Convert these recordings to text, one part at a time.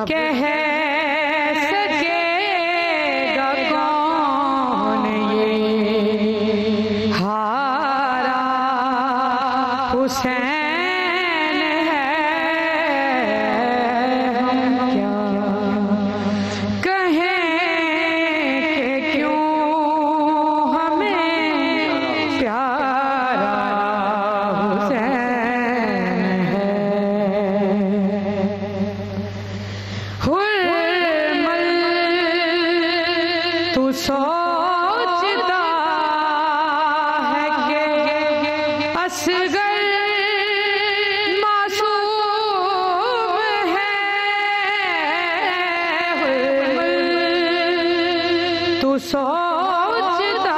کہہ سکے گا کون یہ ہارا حسین سوچتا ہے کہ اصغر معصوم ہے تو سوچتا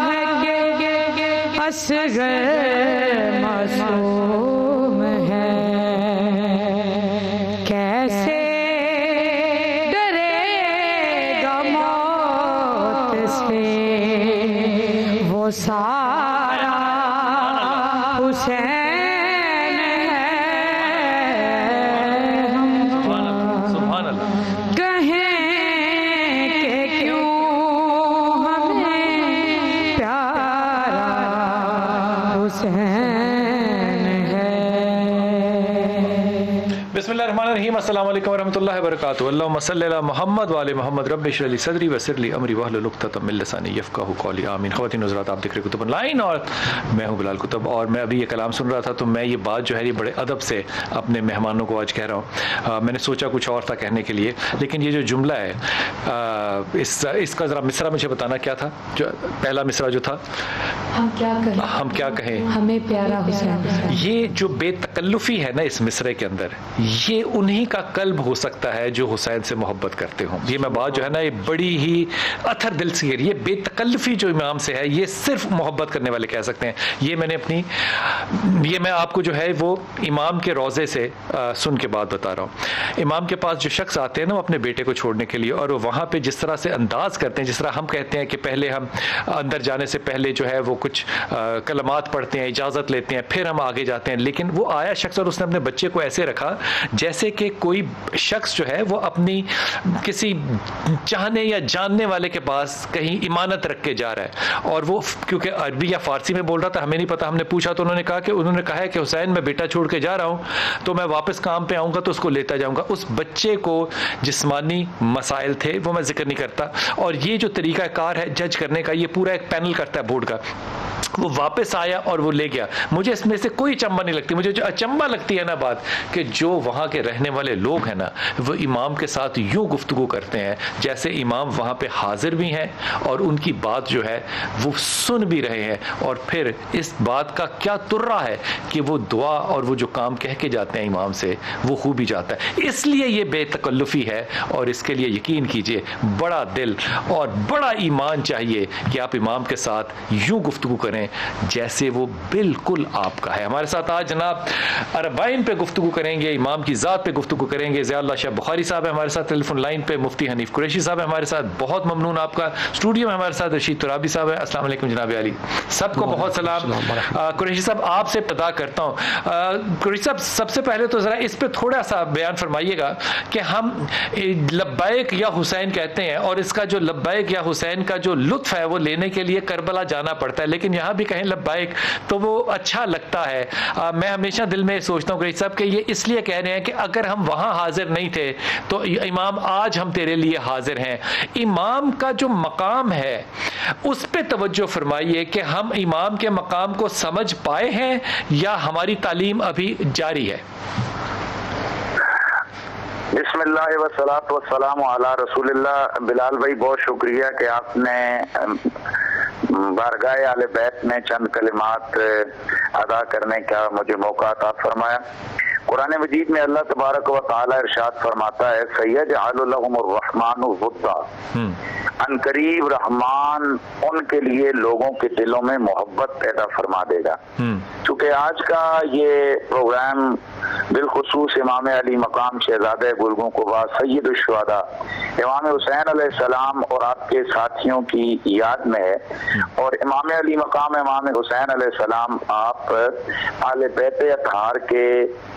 ہے کہ اصغر معصوم ہے کیسے وہ سارا حسین ہے ہم کہیں کہ کیوں ہمیں پیارا حسین ہے. بسم اللہ الرحمن الرحیم. السلام علیکم ورحمۃ اللہ وبرکاتہ. اللہم صلی علی محمد وعلی محمد. رب اشرح لی صدری ویسر لی امری واحلل عقدۃ من لسانی یفقہوا قولی. آمین. خواتین حضرات، آپ دیکھ رہے کتب آن لائن اور میں ہوں بلال کتب، اور میں ابھی یہ کلام سن رہا تھا تو میں یہ بات جو ہے یہ بڑے ادب سے اپنے مہمانوں کو آج کہہ رہا ہوں. میں نے سوچا کچھ اور تھا کہنے کے لیے، لیکن یہ جو جملہ ہے اس کا ذرا مصرع مجھے بتانا کیا تھا. جو پہلا مصرع جو تھا، ہم کیا کہیں ہمیں پیارا حسین. یہ جو بے تکلفی ہے نا اس مصرعے کے اندر، یہ انہی کا قلب ہو سکتا ہے جو حسین سے محبت کرتے ہوں. یہ میں بات جو ہے نا یہ بڑی ہی اتھر دل سے، یہ بے تکلفی جو امام سے ہے یہ صرف محبت کرنے والے کہہ سکتے ہیں. یہ میں آپ کو جو ہے وہ امام کے روضے سے سن کے بات بتا رہا ہوں. امام کے پاس جو شخص آتے ہیں نا وہ اپنے بیٹے کو چھوڑنے کے لیے، اور وہ وہاں پہ جس طرح سے انداز کرتے ہیں، جس طرح ہم کہتے ہیں کہ پہلے ہم اندر جانے سے پہلے جو ہے وہ کچھ کلمات پڑھتے ہیں، اجازت لیتے ہیں، پھر ہم آگے جاتے ہیں. لیکن وہ آیا شخص اور اس نے اپنے بچے کو ایسے رکھا جیسے کہ کوئی شخص جو ہے وہ اپنی کسی چاہنے یا جاننے والے کے پاس کہیں امانت رکھ کے جا رہا ہے. اور وہ کیونکہ عربی یا فارسی میں بول رہا تھا، ہمیں نہیں پتا. ہم نے پوچھا تو انہوں نے کہا ہے کہ حسین میں بیٹا چھوڑ کے جا رہا ہوں، تو میں واپس کام پہ آؤں گا تو اس کو لیتا جاؤں گا. اس بچے کو جسمانی مسائل تھے وہ میں ذکر نہیں کرتا، اور یہ جو طریقہ کار ہے جج کرنے کا، یہ پورا ایک پینل کرتا ہے بورڈ کا. وہ واپس آیا اور وہ لے گیا. مجھے اس میں سے کوئی اچنبھا نہیں لگتی. مجھے جو اچنبھا لگتی ہے نا بات، کہ جو وہاں کے رہنے والے لوگ ہیں نا وہ امام کے ساتھ یوں گفتگو کرتے ہیں جیسے امام وہاں پہ حاضر بھی ہیں اور ان کی بات جو ہے وہ سن بھی رہے ہیں. اور پھر اس بات کا کیا ترا ہے کہ وہ دعا اور وہ جو کام کہہ کے جاتے ہیں امام سے وہ خوب ہی جاتا ہے. اس لیے یہ بے تکلفی ہے، اور اس کے لیے یقین کیجئے بڑا دل اور بڑا ایمان چاہیے کہ آپ امام کے ساتھ یوں گفتگو کریں جیسے وہ بالکل آپ کا ہے. ہمارے ساتھ آج جناب اربعین پہ گفتگو کریں گے، امام کی ذات پہ گفتگو کریں گے. ضیاء اللہ شاہ بخاری صاحب ہیں ہمارے ساتھ ٹیلی فون لائن پہ. مفتی حنیف قریشی صاحب ہیں ہمارے ساتھ، بہت ممنون آپ کا. اسٹوڈیو میں ہمارے ساتھ رشید ترابی صاحب ہیں. السلام علیکم جناب علی. سب کو بہت سلام. قریشی صاحب آپ سے ابتدا کرتا ہوں. قریشی صاحب سب سے پہلے تو ذرا اس پہ تھوڑا سا بیان فرمائیے گا کہ ہم لبیک یا حسین کہتے ہیں، اور اس کا جو لبیک یا حسین کا جو لطف ہے وہ لینے کے لیے کربلا جانا پڑتا ہے، لیکن یہاں بھی کہیں لبیک تو وہ اچھا لگتا ہے. میں ہمیشہ دل میں سوچتا ہوں قریشی صاحب کہ یہ اس لیے کہہ رہے ہیں کہ اگر ہم وہاں حاضر نہیں تھے تو امام آج ہم تیرے لیے حاضر ہیں. امام کا جو مقام ہے اس پہ توجہ فرمائیے کہ ہم امام کے مقام کو سمجھ پائے ہیں یا ہماری تعلیم ابھی جاری ہے. بسم اللہ والصلاۃ والسلام علی رسول اللہ. بلال بھائی بہت شکریہ کہ آپ نے بارگاہ اہل بیت میں چند کلمات ادا کرنے کا مجھے موقع عطا فرمایا. قرآن مجید میں اللہ تبارک و تعالی ارشاد فرماتا ہے سیجعل لهم الرحمن ودا، ان قریب رحمان ان کے لیے لوگوں کے دلوں میں محبت پیدا فرما دے گا. چونکہ آج کا یہ پروگرام بالخصوص امام علی مقام شہزادہ گلگوں قبا سید الشہداء امام حسین علیہ السلام اور آپ کے ساتھیوں کی یاد میں ہے. اور امام علی مقام امام حسین علیہ السلام آپ آل بیت اطہار کے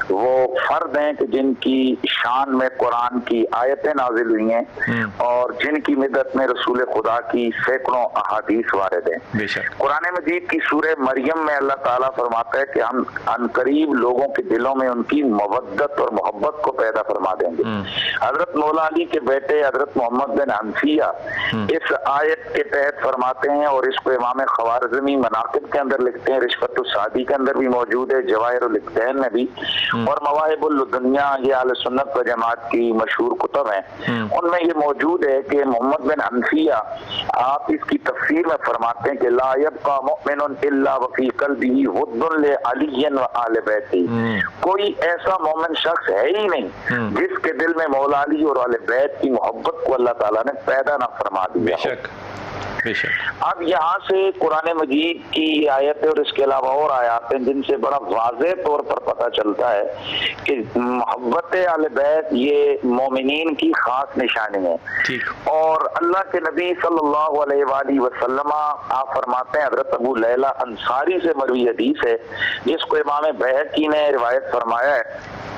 وہ فرد ہیں کہ جن کی شان میں قرآن کی آیتیں نازل ہوئی ہیں اور جن کی مدت میں رسول خدا کی سینکڑوں احادیث وارد ہیں. قرآن مجید کی سورہ مریم میں اللہ تعالیٰ فرماتا ہے کہ ہم عنقریب لوگوں کے دلوں میں ان کی مودت اور محبت کو پیدا فرما دیں گے. حضرت مولا علی کے بیٹے حضرت محمد بن حنفیہ اس آیت کے تحت فرماتے ہیں اور اس کو امام خوارزمی مناقب کے اندر لکھتے ہیں, رشفت السعدی کے اندر بھی موجود ہے, جواہر الاقدین میں بھی, اور مواہب الدنیا یہ اہل سنت و جماعت کی مشہور کتب ہیں ان میں یہ موجود ہے کہ محمد بن حنفیہ آپ اس کی تفسیر میں فرماتے ہیں کہ لا یبقى مؤمن الا وفی قلبہ ود لعلی و آل بیتہ, کوئی ایسا مومن شخص ہے ہی نہیں جس کے دل میں مولا علی اور آل بیت کی محبت کو اللہ تعالیٰ نے پیدا نہ فرما دیا. اب یہاں سے قرآن مجید کی آیت اور اس کے علاوہ اور آیات ہیں جن سے بڑا واضح طور پر پتہ چلتا ہے کہ محبت اہل بیت یہ مومنین کی خاص نشانی ہے. اور اللہ کے نبی صلی اللہ علیہ وآلہ وسلم آپ فرماتے ہیں, حضرت ابو لیلہ انصاری سے مروی حدیث ہے جس کو امام بہقی نے روایت فرمایا ہے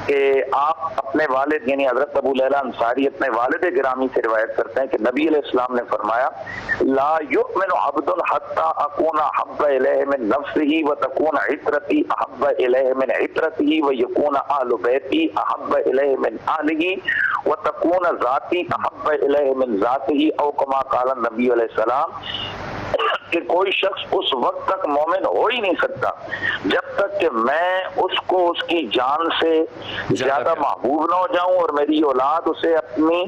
کہ آپ اپنے والد یعنی حضرت ابو لیلہ انصاری اپنے والد گرامی سے روایت کرتے ہیں کہ نبی علیہ السلام نے فرمایا لا یؤمن عبد حتی اکون احب الیہ من نفسہ وتکون عطرتی احب الیہ من عطرتہ ویکون اہل بیتی احب الیہ من اہلہ وتکون ذاتی احب الیہ من ذاتہ او کما قال النبی علیہ السلام, کہ کوئی شخص اس وقت تک مومن ہو ہی نہیں سکتا جب تک کہ میں اس کو اس کی جان سے زیادہ محبوب نہ ہو جاؤں اور میری اولاد اسے اپنی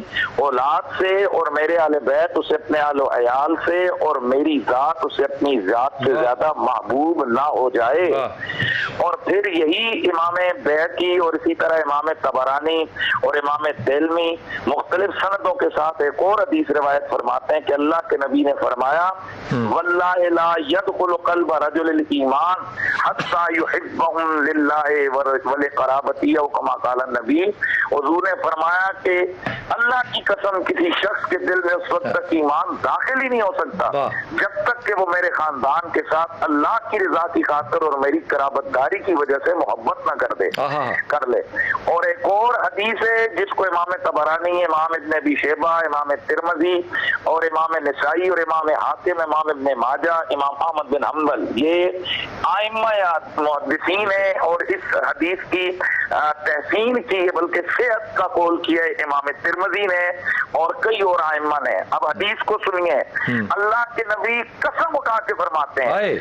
اولاد سے اور میرے اہل بیت اسے اپنے اہل و عیال سے اور میری ذات اسے اپنی ذات سے زیادہ محبوب نہ ہو جائے. اور پھر یہی امام بیہقی اور اسی طرح امام طبرانی اور امام دلمی مختلف سندوں کے ساتھ ایک اور حدیث روایت فرماتے ہیں کہ اللہ کے نبی نے فرمایا واللہ لا يدخل قلب رجل الایمان حتى يحبهم للہ ولقرابتہ او کما قال النبی. حضور نے فرمایا کہ اللہ کی قسم کسی شخص کے دل میں اس وقت تک ایمان داخل ہی نہیں ہو سکتا جب تک کہ وہ میرے خاندان کے ساتھ اللہ کی رضا کی خاطر اور میری قرابت داری کی وجہ سے محبت نہ کر لے. اور ایک اور حدیث ہے جس کو امام طبرانی, امام ابن ابی شیبہ, امام ترمذی اور امام نسائی اور امام حاکم, امام ابن ماجہ, امام احمد بن حنبل یہ ائمہ محدثین ہیں اور اس حدیث کی تحسین کی ہے بلکہ صحت کا قول کیا ہے امام ترمذی نے اور کئی اور ائمہ نے. اب حدیث کو سنیے, اللہ کے نبی قسم اٹھا کے فرماتے ہیں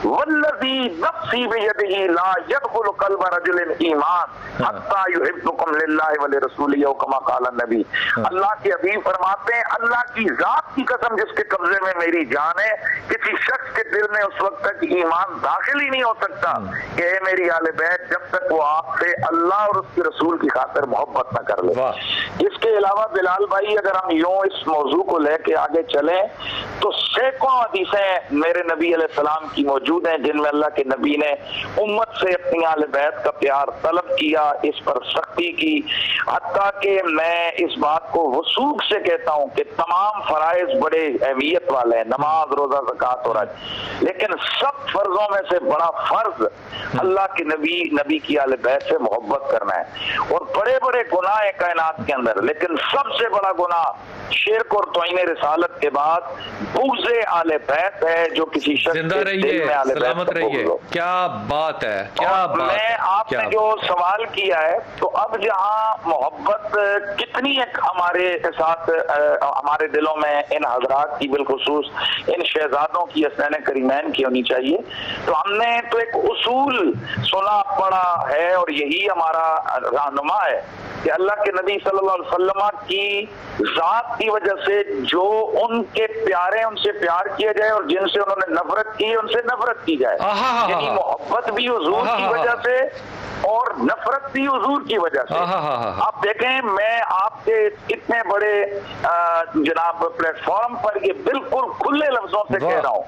والذی نفسی بیدہ لا يدخل قلب رجل ایمان حتی یحبکم للہ ولرسولہ او کما قال النبی. اللہ کے حبیب فرماتے ہیں اللہ کی ذات کی قسم جس کے قبضے میں میری جان ہے, کسی شخص کے دل میں اس وقت تک ایمان داخل ہی نہیں ہو سکتا کہ اے میری آل بیت جب تک وہ آپ سے اللہ اور اس کے رسول کی خاطر محبت نہ کر لے. اس کے علاوہ بلال بھائی اگر ہم یوں اس موضوع کو لے کے آگے چلیں تو سینکڑوں حدیثیں میرے نبی علیہ السلام کی موجود ہیں جن میں اللہ کے نبی نے امت سے اپنی آل بیت کا پیار طلب کیا, اس پر سختی کی, حتیٰ کہ میں اس بات کو وثوق سے کہتا ہوں کہ تمام فرائض بڑے اہمیت والے ہیں, نماز, روزہ, زکوٰۃ اور حج, لیکن سب فرضوں میں سے بڑا فرض اللہ کے نبی کی آل بیت سے محبت کرنا ہے. اور بڑے بڑے گناہ ہیں کائنات کے اندر, لیکن سب سے بڑا گناہ شرک اور توہین رسالت کے بعد بغض آل بیت ہے جو کسی شخص کے دل میں آل بیت رہیے. کیا بات ہے, کیا بات. میں آپ نے جو سوال کیا ہے تو اب جہاں محبت کتنی ہے ہمارے ساتھ ہمارے دلوں میں ان حضرات کی بالخصوص ان شہزادوں کی حسنین کریمین کی ہونی چاہیے, تو ہم نے تو ایک اصول سنا پڑا ہے اور یہی ہمارا رہنما ہے کہ اللہ کے نبی صلی اللہ علیہ وسلم کی ذات کی وجہ سے جو ان کے پیارے ان سے پیار کیا جائے اور جن سے انہوں نے نفرت کی ان سے نفرت کی جائے. یعنی محبت بھی حضور کی وجہ سے اور نفرت تھی حضور کی وجہ سے. آپ دیکھیں میں آپ کے اتنے بڑے جناب پلیٹ فارم پر یہ بالکل کھلے لفظوں سے کہہ رہا ہوں،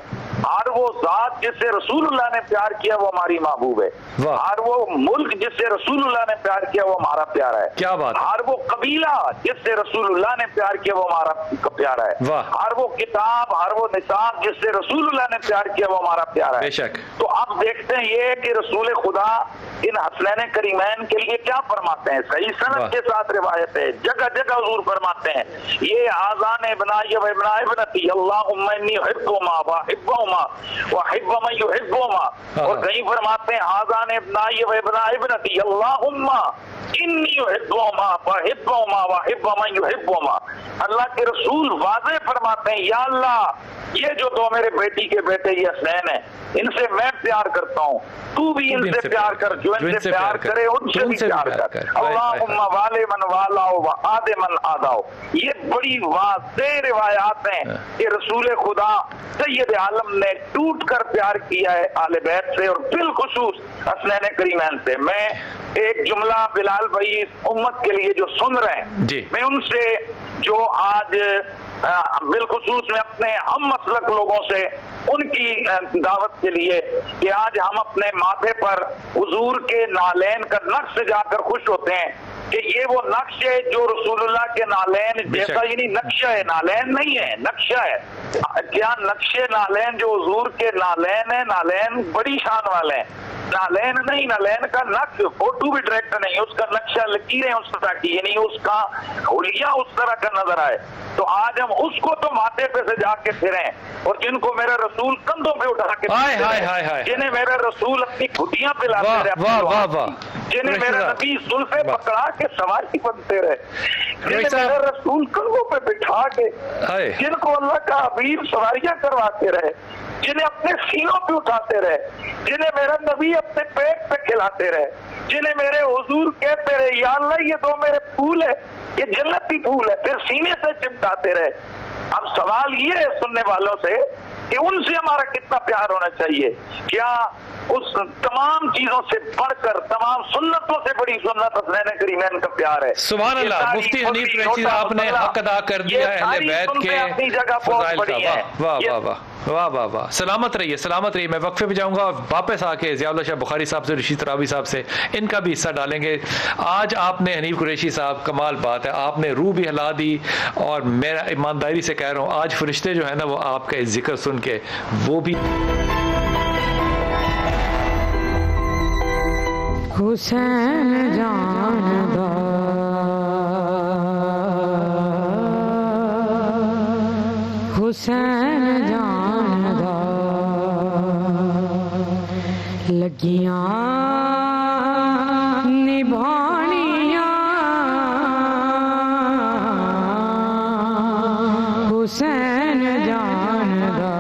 اور وہ ذات جس سے رسول اللہ نے پیار کیا وہ ہماری محبوب ہے، اور وہ ملک جس سے رسول اللہ نے پیار کیا وہ ہمارا پیارا ہے. کیا بات. اور وہ قبیلہ جس سے رسول اللہ نے پیار کیا وہ ہمارا پیارا ہے. اور وہ کتاب اور وہ نصاب جس سے رسول اللہ نے پیار کیا وہ ہمارا پیارا ہے. بے شک. تو آپ دیکھتے ہیں یہ کہ رسول خدا ان حسنین کریمین کے لیے کیا فرماتے ہیں، صحیح سند کے ساتھ روایت ہے، جگہ جگہ حضور فرماتے ہیں یہ آذان ابنائی و ابناء ابنتی اللہم انی احبہما واحبہما واحب من یحبہما، اور کہیں فرماتے ہیں آذان ابنائی و ابناء ابنتی اللہم انی احبہما واحبہما واحب من یحبہما. اللہ کے رسول واضح فرماتے ہیں یا اللہ یہ جو دو میرے بیٹی کے بیٹے یہ حسین ہیں ان سے میں پیار کرتا ہوں، تو بھی ان سے پیار کر، جو ان سے پیار کرے ان سے بھی پیار کر. اللہم والے من والاؤ و آد من آداؤ. یہ بڑی واضح روایات ہیں کہ رسول خدا سید عالم نے ٹوٹ کر پیار کیا ہے آل بیت سے اور بالخصوص حسنین کریمین سے. میں ایک جملہ بلال بھائی امت کے لیے جو سن رہے ہیں میں ان سے جو آج بالخصوص میں اپنے ہم مسلک لوگوں سے ان کی دعوت کے لیے کہ آج ہم اپنے ماتھے پر حضور کے نالین کا نقش جا کر خوش ہوتے ہیں کہ یہ وہ نقش ہے جو رسول اللہ کے نالین جیسا، یعنی نقشہ ہے، نالین نہیں ہے، نقشہ ہے. کیا نقشے نالین جو حضور کے نالین ہیں، نالین بڑی شان والے ہیں، نالین نہیں، نالین کا نقش فوٹو بھی ڈائریکٹ نہیں، اس کا نقشہ لکیریں اس طرح کی، یعنی اس کا حلیہ اس طرح کا نظر آئے. تو آج ہم اس کو تو ماتھے پہ سے جا کے پھریں، اور جن کو میرا رسول کندھوں پہ اٹھا کے پھریں، جنہیں میرا رسول اپنی گھٹیاں پہ لاتے رہے، جنہیں میرا نبی زلفیں پکڑا کے سواری بنتے رہے، جنہیں میرا رسول کندھوں پہ بٹھا کے، جن کو اللہ کا حبیب سواریاں کرواتے رہے، جنہیں اپنے سینوں پہ اٹھاتے رہے، جنہیں میرا نبی اپنے پیٹ پہ کھلاتے رہے، جنہیں میرے حضور کہتے رہے یا اللہ یہ دو میرے پھول ہے، یہ جنتی پھول ہے، پھر سینے سے چمٹاتے رہے. اب سوال یہ ہے سننے والوں سے کہ ان سے ہمارا کتنا پیار ہونا چاہیے. کیا اس تمام چیزوں سے بڑھ کر، تمام سنتوں سے بڑی سنت حسنین کریمین کا پیار ہے. سبحان اللہ. مفتی حنیف قریشی صاحب نے حق ادا کر دیا ہے اہل بیت کے اپنی جگہ بہت بڑی ہے. واہ واہ واہ واہ واہ واہ. سلامت رہیے، سلامت رہیے. میں وقفے پہ جاؤں گا اور واپس آ کے ضیاء اللہ شاہ بخاری صاحب سے، رشید تراوی صاحب سے ان کا بھی حصہ ڈالیں گے. آج آپ نے حنیف قریشی صاحب کمال بات ہے، آپ نے روح بھی ہلا دی، اور میرا ایمانداری سے کہہ رہا ہوں آج فرشتے جو ہے نا وہ آپ کا ذکر سن کے وہ بھی حسین جان دا حسین جان دا لگیاں نبھانیاں حسین جان دا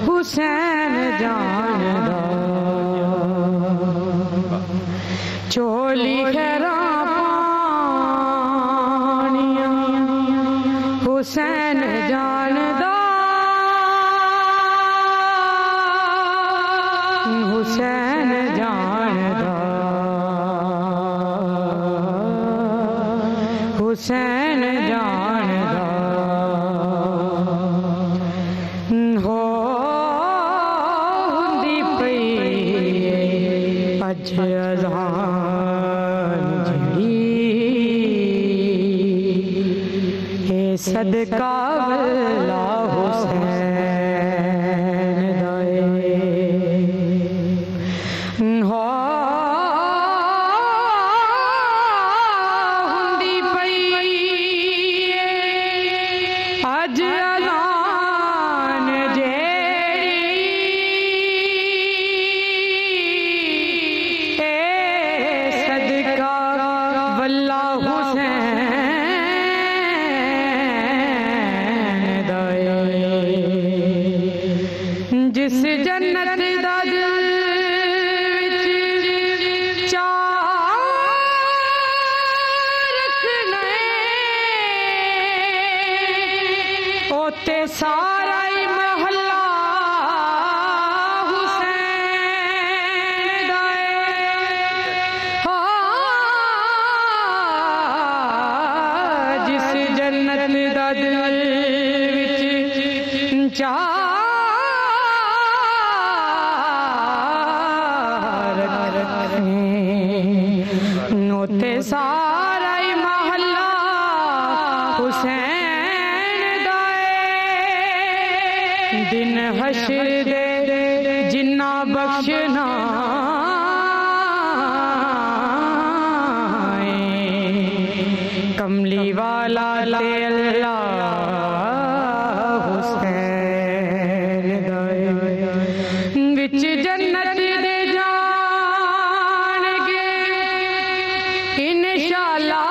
حسین جان دا چولی خیراں پانیاں حسین جان دا حسین جان دا حسین جان دا ہو دی پئی اج اذان جڑی اے صدقہ والا حسین دے ہو دی پئی اج اذان جیڑی اے صدقہ والا حسین جس جنت دا دل وچ چاہ رکھنے اوتے سارا ہی محلہ حسین حشر دے جنہ بخشنا کملی والا تے اللہ حسین دائے وچ جنت دے جان گے انشاءاللہ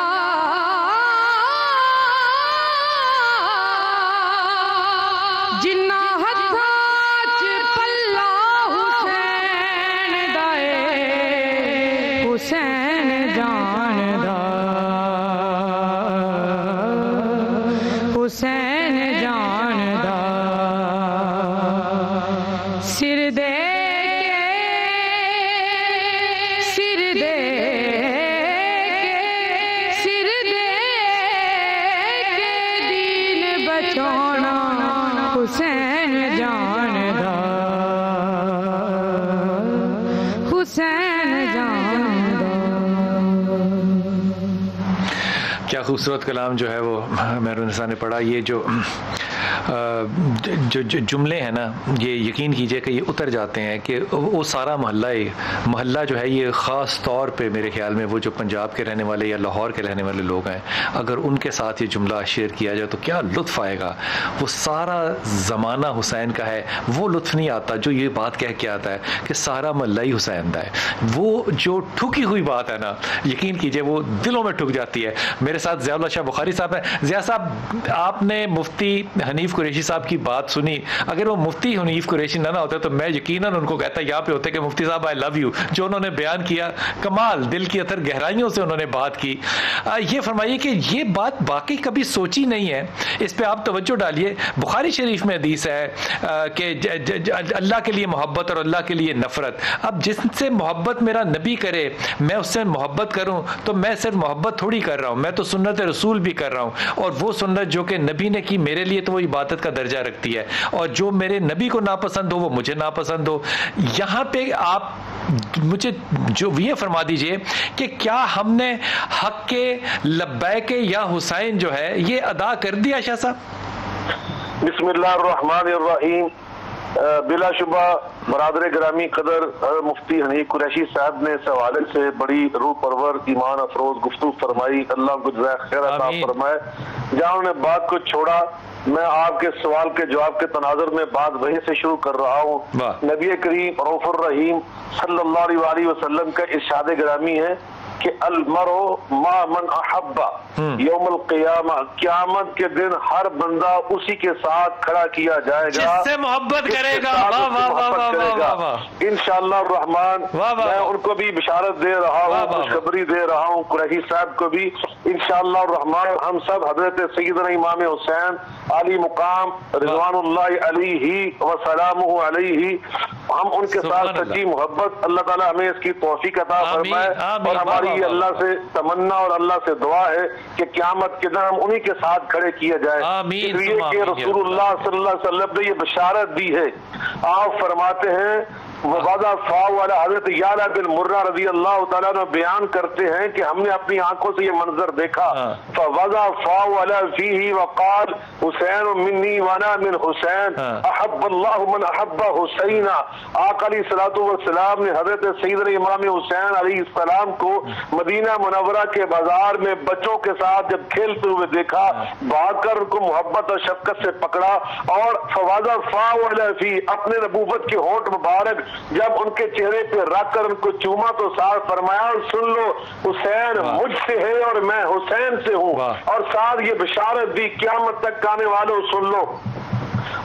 جنہ ہتھاں چ پلہ حسین دائے حسین جان دا حسین جان دا سر دے سر دے سر دے دین بچانا حسین جان دا حسین جان دا. کیا خوبصورت کلام جو ہے وہ مہرون نساء نے پڑھا. یہ جو جملے ہیں نا یہ یقین کیجئے کہ یہ اتر جاتے ہیں کہ وہ سارا محلہ جو ہے یہ خاص طور پہ میرے خیال میں وہ جو پنجاب کے رہنے والے یا لاہور کے رہنے والے لوگ ہیں اگر ان کے ساتھ یہ جملہ شیئر کیا جائے تو کیا لطف آئے گا. وہ سارا زمانہ حسین کا ہے وہ لطف نہیں آتا جو یہ بات کہہ کے آتا ہے کہ سارا محلہ ہی حسین دا ہے. وہ جو ٹھکی ہوئی بات ہے نا یقین کیجئے وہ دلوں میں ٹھک جاتی ہے. میرے ساتھ ضیاء اللہ شاہ بخاری صاحب ہیں. ضیاء صاحب آپ نے مفتی حنیف قریشی صاحب کی بات سنی. اگر وہ مفتی حنیف قریشی نہ ہوتے تو میں یقیناً ان کو کہتا یہاں پہ ہوتے کہ مفتی صاحب آئی لو یو. جو انہوں نے بیان کیا کمال دل کی اتر گہرائیوں سے انہوں نے بات کی. یہ فرمائیے کہ یہ بات باقی کبھی سوچی نہیں ہے, اس پہ آپ توجہ ڈالیے. بخاری شریف میں حدیث ہے کہ اللہ کے لیے محبت اور اللہ کے لیے نفرت. اب جس سے محبت میرا نبی کرے میں اس سے محبت کروں تو میں صرف محبت تھوڑی کر رہا ہوں, میں تو سنت رسول بھی کر رہا ہوں. اور وہ سنت جو کہ نبی نے کی میرے لیے تو وہ عبادت کا درجہ رکھتی ہے, اور جو میرے نبی کو ناپسند ہو وہ مجھے ناپسند ہو. یہاں پہ آپ مجھے جو یہ فرما دیجئے کہ کیا ہم نے حق کے لبیک یا حسین جو ہے یہ ادا کر دیا شاہ صاحب؟ بسم اللہ الرحمن الرحیم. بلا شبہ برادر گرامی قدر مفتی حنیف قریشی صاحب نے اس حوالے سے بڑی روح پرور ایمان افروز گفتگو فرمائی. اللہ کو جزائے خیر عطا فرمائے. جہاں انہوں نے بات کو چھوڑا میں آپ کے سوال کے جواب کے تناظر میں بات وہیں سے شروع کر رہا ہوں. نبی کریم رؤوف الرحیم صلی اللہ علیہ وسلم کا ارشاد گرامی ہے کہ المرء ما من احبا یوم القیامہ, قیامت کے دن ہر بندہ اسی کے ساتھ کھڑا کیا جائے گا جس سے محبت کرے گا. انشاءاللہ الرحمن میں ان کو بھی بشارت دے رہا ہوں, خوشخبری دے رہا ہوں قریشی صاحب کو بھی. انشاءاللہ الرحمن ہم سب حضرت سیدنا امام حسین علی مقام رضوان اللہ علیہ وسلامہ علیہ ہم ان کے ساتھ سچی محبت اللہ تعالیٰ ہمیں اس کی توفیق عطا فرمائے. اور ہماری اللہ سے تمنا اور اللہ سے دعا ہے کہ قیامت کے دن ہم انہی کے ساتھ کھڑے کیے جائیں. اس لیے کہ رسول اللہ صلی اللہ علیہ وسلم نے یہ بشارت دی ہے. آپ فرماتے ہیں وَوَضَعَ فَاءُ عَلَى حضرت یعلا بن مرہ رضی اللہ تعالیٰ نے بیان کرتے ہیں کہ ہم نے اپنی آنکھوں سے یہ منظر دیکھا. فَوَضَعَ فَاءُ عَلَى فِيهِ وَقَالَ حُسَيْنٌ مِنِّي وَأَنَا مِنْ حُسَيْنَ أَحَبَّ اللَّهُ مَنْ أَحَبَّ حُسَيْنَ. آقا علیہ الصلوۃ والسلام نے حضرت سیدنا امام حسین علیہ السلام کو مدینہ منورہ کے بازار میں بچوں کے ساتھ جب کھیلتے ہوئے دیکھا, بھاگ کر ان کو محبت اور شفقت سے پکڑا اور فَوَضَعَ فَاءُ عَلَى فِيهِ اپنے نبوت کے ہونٹ مبارک جب ان کے چہرے پہ رکھ کر ان کو چوما تو ساتھ فرمایا سن لو حسین مجھ سے ہے اور میں حسین سے ہوں. اور ساتھ یہ بشارت دی قیامت تک آنے والوں سن لو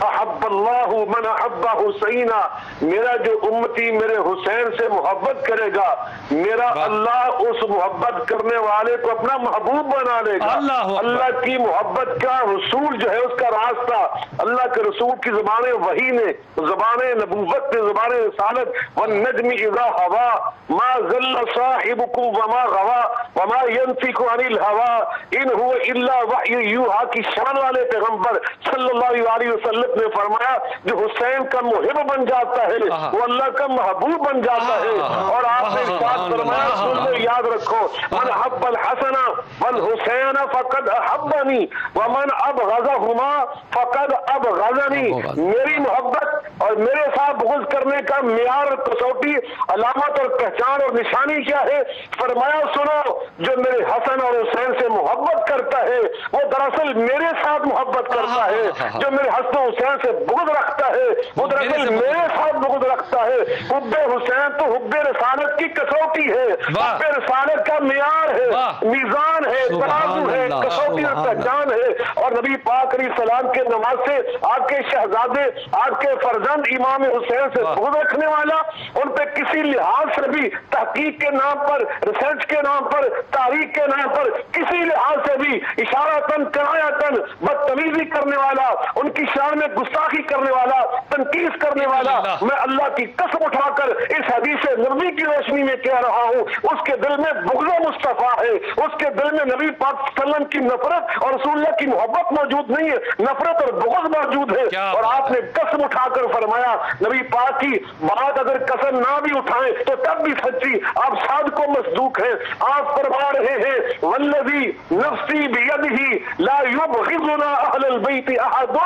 احب اللہ من احب حسینہ, میرا جو امتی میرے حسین سے محبت کرے گا میرا اللہ اس محبت کرنے والے کو اپنا محبوب بنا لے گا. اللہ کی محبت کا حصول جو ہے اس کا راستہ اللہ کے رسول کی زبان وحی نے, زبان نبوت نے, زبان رسالت والنجم اذا ہوا ما ضل صاحبکم وما غوا وما ينطق عن الهوى ان هو الا وحی یوحی کی شان والے پیغمبر صلی اللہ علیہ وسلم نے فرمایا جو حسین کا محب بن جاتا ہے وہ اللہ کا محبوب بن جاتا ہے. اور آپ نے ارشاد فرمایا سن لو یاد رکھو من حب الحسن والحسین فقد احبنی ومن ابغضہما فقد ابغضنی. میری محبت اور میرے ساتھ بغض کرنے کا معیار اور کسوٹی علامت اور پہچان اور نشانی کیا ہے؟ فرمایا سنو، جو میرے حسن اور حسین سے محبت کرتا ہے وہ دراصل میرے ساتھ محبت کرتا ہے، جو میرے حسن و حسین سے بغض رکھتا ہے وہ دراصل میرے ساتھ بغض رکھتا ہے۔ حب حسین تو حب رسالت کی کسوٹی ہے، حب رسالت کا معیار ہے، میزان ہے، ترازو ہے، کسوٹی اور پہچان ہے۔ اور نبی پاک علیہ السلام کے نماز سے آپ کے شہزادے، آپ کے فرزند امام حسین سے بغض رکھنے والا، ان پہ کسی لحاظ سے بھی تحقیق کے نام پر، ریسرچ کے نام پر، تاریخ کے نام پر کسی لحاظ سے بھی اشارتاً کنایتاً بدتمیزی کرنے والا، ان کی شان میں گستاخی کرنے والا، تنقید کرنے والا، میں اللہ کی قسم اٹھا کر اس حدیث نبوی کی روشنی میں کہہ رہا ہوں، اس کے دل میں بغض مصطفیٰ ہے، اس کے دل میں نبی پاک صلی اللہ علیہ وسلم کی نفرت اور رسول اللہ کی محبت موجود نہیں ہے، نفرت اور بغض موجود ہے۔ اور آپ نے قسم اٹھا کر فرمایا، نبی پاک کی بات اگر قسم نہ بھی اٹھائیں تو تب بھی سچی، آپ صادق و مصدوق ہیں۔ آپ فرما رہے ہیں والذی نفسی بیدہ لا یبغضنا اہل البیت احد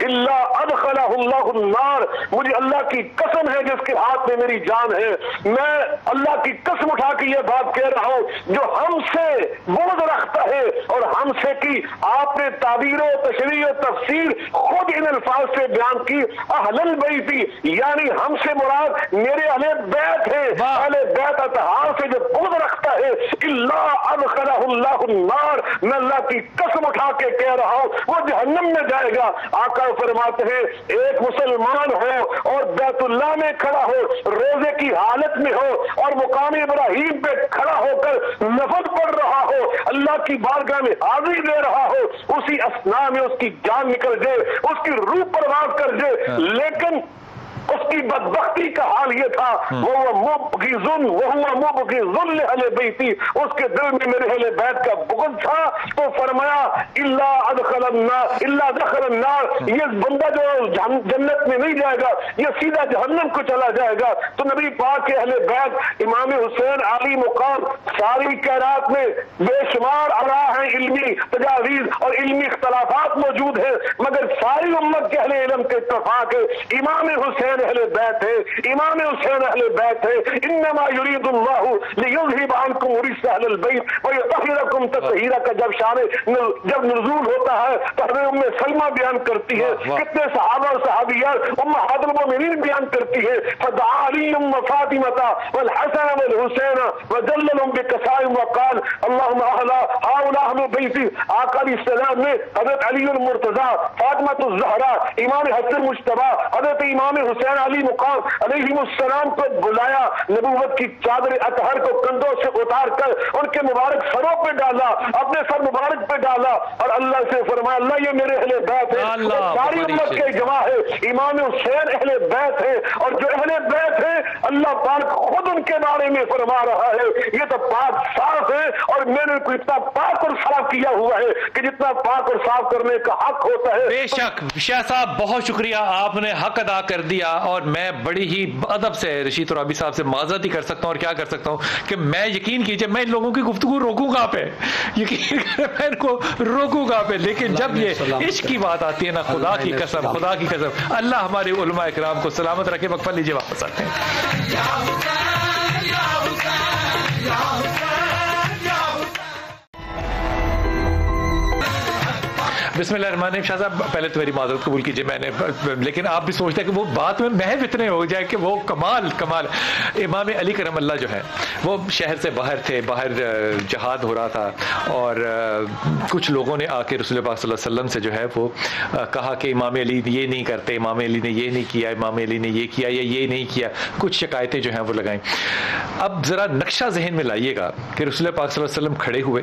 الا ادخلہ اللہ النار، مجھے اللہ کی قسم ہے جس کے ہاتھ میں میری جان ہے، میں اللہ کی قسم اٹھا کے یہ بات کہہ رہا ہوں، جو ہم سے بغض رکھتا ہے اور ہم سے کی آپ نے تعبیر و تشریح و تفسیر خود ان الفاظ سے بیان کی، اہل البیت یعنی ہم سے مراد میرے اہل بیت ہے، اہل بیت اطہار سے جو بغض رکھتا ہے الا ادخلہ اللہ النار، میں اللہ کی قسم اٹھا کے کہہ رہا ہوں وہ جہنم میں جائے گا۔ آقا فرماتے ہیں ایک مسلمان ہو اور بیت اللہ میں کھڑا ہو، روزے کی حالت میں ہو اور مقام ابراہیم پہ کھڑا ہو کر نفل پڑھ رہا ہو، اللہ کی بارگاہ میں حاضری دے رہا ہو، اسی اثناء میں اس کی جان نکل جائے، اس کی روح پرواز کر جائے، لیکن اس کی بدبختی کا حال یہ تھا وہ مبغض لأہل بیتی، اس کے دل میں میرے اہل بیت کا بغض تھا، تو فرمایا الا دخل النار، یہ بندہ جو جنت میں نہیں جائے گا یہ سیدھا جہنم کو چلا جائے گا۔ تو نبی پاک کے اہل بیت امام حسین علی مقام ساری کائنات میں بے شمار آراء ہیں، علمی تجاویز اور علمی اختلافات موجود ہیں، مگر ساری امت کے اہل علم کے اتفاق ہے امام حسین اہل بیت ہے، امام حسین اہل بیت ہے۔ انما یرید اللہ لیذہب عنکم رجس اہل البیت ویطہرکم تطہیرا کا جب نزول ہوتا ہے تو حضرت ام سلمہ بیان کرتی ہے، کتنے صحابہ اور صحابیات امہات المؤمنین بیان کرتی ہے، فدعا علی وفاطمہ والحسن والحسین وجللهم بکسائم وقال اللہم اہلا ہؤلاء اہل بیتی۔ آقا علیہ السلام نے حضرت علی المرتضی، فاطمہ الزہرا، امام حسن مجتبی، حضرت امام حسین علی مقام علیہ السلام کو بلایا، نبوت کی چادر اطہر کو کندھوں سے اتار کر ان کے مبارک سروں پہ ڈالا، اپنے سر مبارک پہ ڈالا اور اللہ سے فرمایا اللہ یہ میرے اہل بیت ہے، ساری امت کے گواہ ہے امام حسین اہل بیت ہے، اور جو اہل بیت ہے اللہ پاک خود ان کے بارے میں فرما رہا ہے یہ تو پاک صاف ہے، اور میں نے کو اتنا پاک اور صاف کیا ہوا ہے کہ جتنا پاک اور صاف کرنے کا حق ہوتا ہے۔ بے شک شاہ صاحب بہت شکریہ، آپ نے حق ادا کر دیا، اور میں بڑی ہی ادب سے رشید ترابی صاحب سے معذرت ہی کر سکتا ہوں، اور کیا کر سکتا ہوں کہ میں یقین کیجئے میں ان لوگوں کی گفتگو روکوں گا پہ، یقین میں ان کو روکوں گا پہ، لیکن جب یہ عشق کی بات آتی ہے نا، خدا کی قسم اللہ ہمارے علماء اکرام کو سلامت رکھے۔ وقفہ لیجیے، واپس آتے ہیں۔ بسم اللہ الرحمن الرحیم۔ شاہ صاحب پہلے تو میری معذرت قبول کیجیے، میں نے لیکن آپ بھی سوچتے ہیں کہ وہ بات میں محو اتنے ہو جائے کہ وہ کمال امام علی کرم اللہ جو ہے وہ شہر سے باہر تھے، باہر جہاد ہو رہا تھا، اور کچھ لوگوں نے آ کے رسول پاک صلی اللہ علیہ وسلم سے جو ہے وہ کہا کہ امام علی یہ نہیں کرتے، امام علی نے یہ نہیں کیا، امام علی نے یہ کیا یا یہ نہیں کیا، کچھ شکایتیں جو ہیں وہ لگائیں۔ اب ذرا نقشہ ذہن میں لائیے گا کہ رسول پاک صلی اللہ علیہ وسلم کھڑے ہوئے،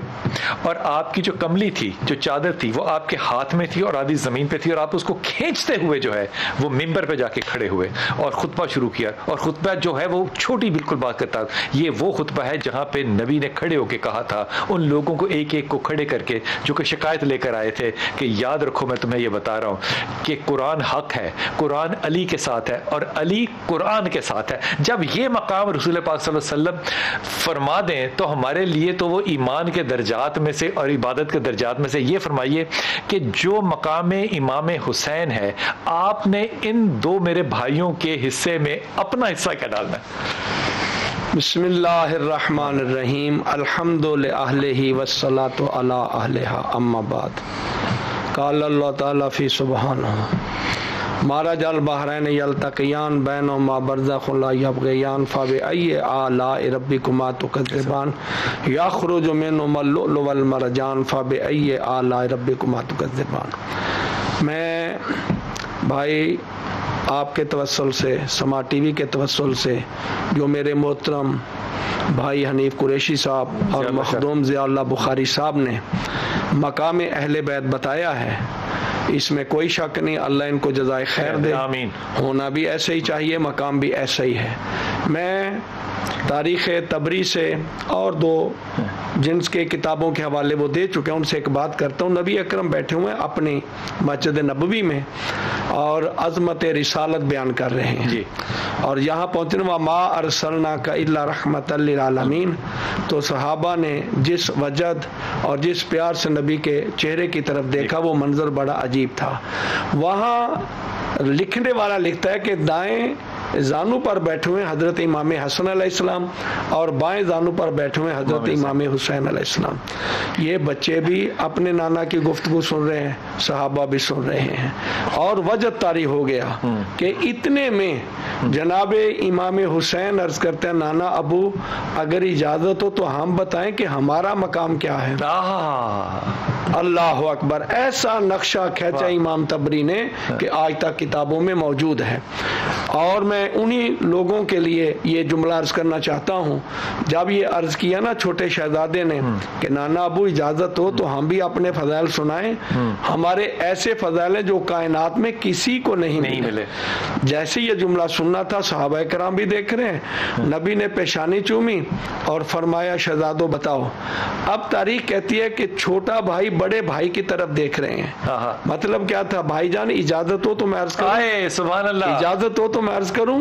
اور آپ کی جو کملی تھی، جو چادر تھی، وہ آپ کے ہاتھ میں تھی اور آدھی زمین پہ تھی، اور آپ اس کو کھینچتے ہوئے جو ہے وہ ممبر پہ جا کے کھڑے ہوئے اور خطبہ شروع کیا، اور خطبہ جو ہے وہ چھوٹی بالکل بات کرتا، یہ وہ خطبہ ہے جہاں پہ نبی نے کھڑے ہو کے کہا تھا ان لوگوں کو ایک ایک کو کھڑے کر کے جو کہ شکایت لے کر آئے تھے کہ یاد رکھو میں تمہیں یہ بتا رہا ہوں کہ قرآن حق ہے، قرآن علی کے ساتھ ہے اور علی قرآن کے ساتھ ہے۔ جب یہ مقام رسول پاک صلی اللہ علیہ وسلم فرما دیں تو ہمارے لیے تو وہ ایمان کے درجات میں سے اور عبادت کے درجات میں سے، یہ فرمائیے کہ کہ جو مقام امام حسین ہے آپ نے ان دو میرے بھائیوں کے حصے میں اپنا حصہ کیا ڈالنا ہے؟ بسم اللہ الرحمن الرحیم، الحمد للہ والصلاۃ علی اہلہا، اما بعد، قال اللہ تعالیٰ فی سبحانہ مارج البحرین یلتقیان بینہما برزخ لا یبغیان فبأی آلاء ربکما تکذبان یخرج منہما اللؤلؤ والمرجان فبأی آلاء ربکما تکذبان۔ میں بھائی آپ کے توسل سے، سما ٹی وی کے توسل سے، جو میرے محترم بھائی حنیف قریشی صاحب اور مخدوم ضیاء اللہ بخاری صاحب نے مقام اہل بیت بتایا ہے، اس میں کوئی شک نہیں، اللہ ان کو جزائے خیر دے، آمین۔ ہونا بھی ایسے ہی چاہیے، مقام بھی ایسا ہی ہے۔ میں تاریخ تبری سے اور دو جنس کے کتابوں کے حوالے وہ دے چکے ہیں، ان سے ایک بات کرتا ہوں۔ نبی اکرم بیٹھے ہوئے ہیں اپنی مسجد نبوی میں اور عظمت رسالت بیان کر رہے ہیں جی، اور یہاں پہنچنے وما ارسلناک الا رحمۃ للعالمین، تو صحابہ نے جس وجد اور جس پیار سے نبی کے چہرے کی طرف دیکھا وہ منظر بڑا عجیب تھا۔ وہاں لکھنے والا لکھتا ہے کہ دائیں زانو پر بیٹھے ہوئے حضرت امام حسن علیہ السلام اور بائیں زانو پر بیٹھے ہوئے حضرت امام حسین علیہ السلام۔ یہ بچے بھی اپنے نانا کی گفتگو سن رہے ہیں، صحابہ بھی سن رہے ہیں، اور وجد طاری ہو گیا کہ اتنے میں جناب امام حسین عرض کرتے ہیں نانا ابو اگر اجازت ہو تو ہم بتائیں کہ ہمارا مقام کیا ہے۔ اللہ اکبر، ایسا نقشہ کھینچا امام تبری نے کہ آج تک کتابوں میں موجود ہے۔ اور میں انہی لوگوں کے لیے یہ جملہ عرض کرنا چاہتا ہوں، جب یہ عرض کیا نا چھوٹے شہزادے نے کہ نانا ابو اجازت ہو تو ہم بھی اپنے فضائل سنائیں، ہمارے ایسے فضائل ہیں جو کائنات میں کسی کو نہیں ملے۔ جیسے یہ جملہ سننا تھا صحابہ کرام بھی دیکھ رہے ہیں، نبی نے پیشانی چومی اور فرمایا شہزادو بتاؤ۔ اب تاریخ کہتی ہے کہ چھوٹا بھائی بڑے بھائی کی طرف دیکھ رہے ہیں، مطلب کیا تھا؟ بھائی جان اجازت ہو تو میں عرض کروں، سبحان اللہ، اجازت ہو تو میں عرض کروں۔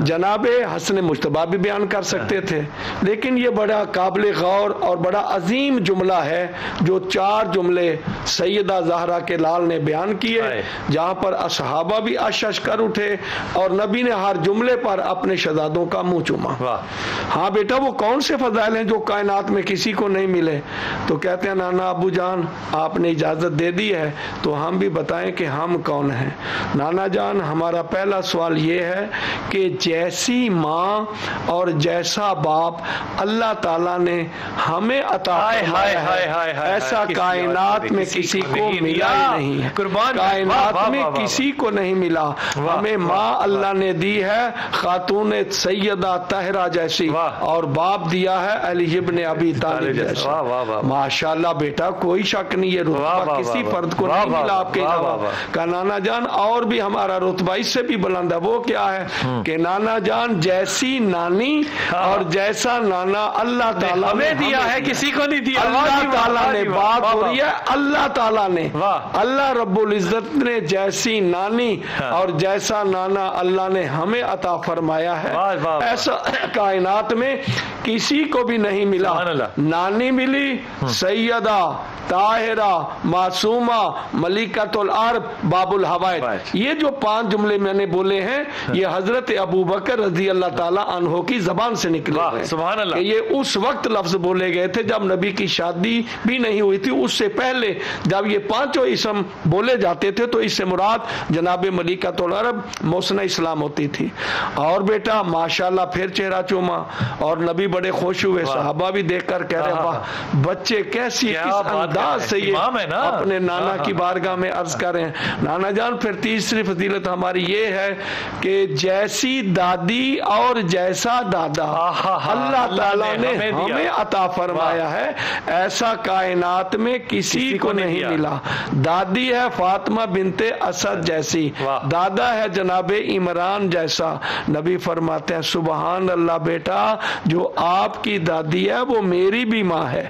جناب حسن مجتبیٰ بھی بیان کر سکتے تھے، لیکن یہ بڑا قابل غور اور بڑا عظیم جملہ ہے جو 4 جملے سیدہ زہرا کے لال نے بیان کیے، جہاں پر اصحابہ بھی اشش کر اٹھے اور نبی نے ہر جملے پر اپنے شہزادوں کا منہ چوما۔ ہاں بیٹا وہ کون سے فضائل ہیں جو کائنات میں کسی کو نہیں ملے؟ تو کہتے ہیں نانا ابو جان آپ نے اجازت دے دی ہے تو ہم بھی بتائیں کہ ہم کون ہیں۔ نانا جان ہمارا پہلا سوال یہ ہے کہ جیسی ماں اور جیسا باپ اللہ تعالیٰ نے ہمیں عطا فرمایا ہے ایسا کائنات میں کسی کو ملا ہی نہیں ہے، کائنات میں کسی کو نہیں ملا۔ ہمیں ماں اللہ نے دی ہے خاتون سیدہ طاہرہ جیسی، اور باپ دیا ہے علی ابن ابی طالب جیسا۔ ماشاءاللہ بیٹا کوئی شک نہیں، یہ رتبہ کسی فرد کو نہیں ملا آپ کے علاوہ۔ کا نانا جان اور بھی ہمارا رتبہ اس سے بھی بلند ہے، وہ کیا ہے کہ نانا جان جیسی نانی اور جیسا نانا اللہ تعالیٰ نے دیا ہے، کسی کو نہیں دیا۔ اللہ تعالیٰ نے، بات ہو رہی ہے اللہ تعالیٰ نے، اللہ رب العزت نے جیسی نانی اور جیسا نانا اللہ نے ہمیں عطا فرمایا ہے، ایسا کائنات میں کسی کو بھی نہیں ملا۔ نانی ملی سیدہ طاہرہ معصومہ ملکۃ العرب باب الحوائج۔ یہ جو 5 جملے میں نے بولے ہیں یہ حضرت ابو بکر رضی اللہ تعالیٰ عنہ کی زبان سے نکلے ہوئے سبحان اللہ، کہ یہ اس وقت لفظ بولے گئے تھے جب نبی کی شادی بھی نہیں ہوئی تھی، اس سے پہلے جب یہ 5 اسم بولے جاتے تھے تو اس سے مراد جناب ملکۃ العرب محسنہ اسلام ہوتی تھی۔ اور بیٹا ماشاءاللہ پھر چہرہ چوما اور نبی بڑے خوش ہوئے، صحابہ بھی دیکھ کر کہہ رہے واہ بچے کیسی کس انداز سے یہ اپنے نانا کی بارگاہ میں عرض کر رہے ہیں۔ نانا جان پھر تیسری فضیلت ہماری یہ ہے کہ جیسی دادی اور جیسا دادا اللہ تعالیٰ نے ہمیں عطا فرمایا ہے، ایسا کائنات میں کسی کو نہیں ملا۔ دادی ہے فاطمہ بنت اسد جیسی، دادا ہے جناب عمران جیسا۔ نبی فرماتے ہیں سبحان اللہ بیٹا جو آپ کی دادی ہے وہ میری بھی ماں ہے،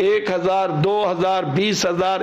1000 2000 20000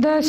10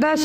10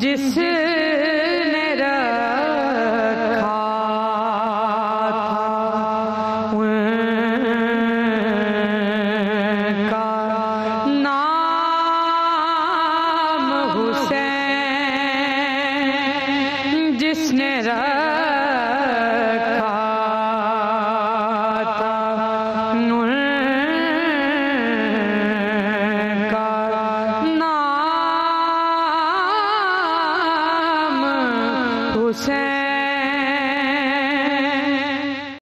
جس نے رکھا تھا ان کا نام حسین، جس نے رکھا تھا ان کا نام حسین۔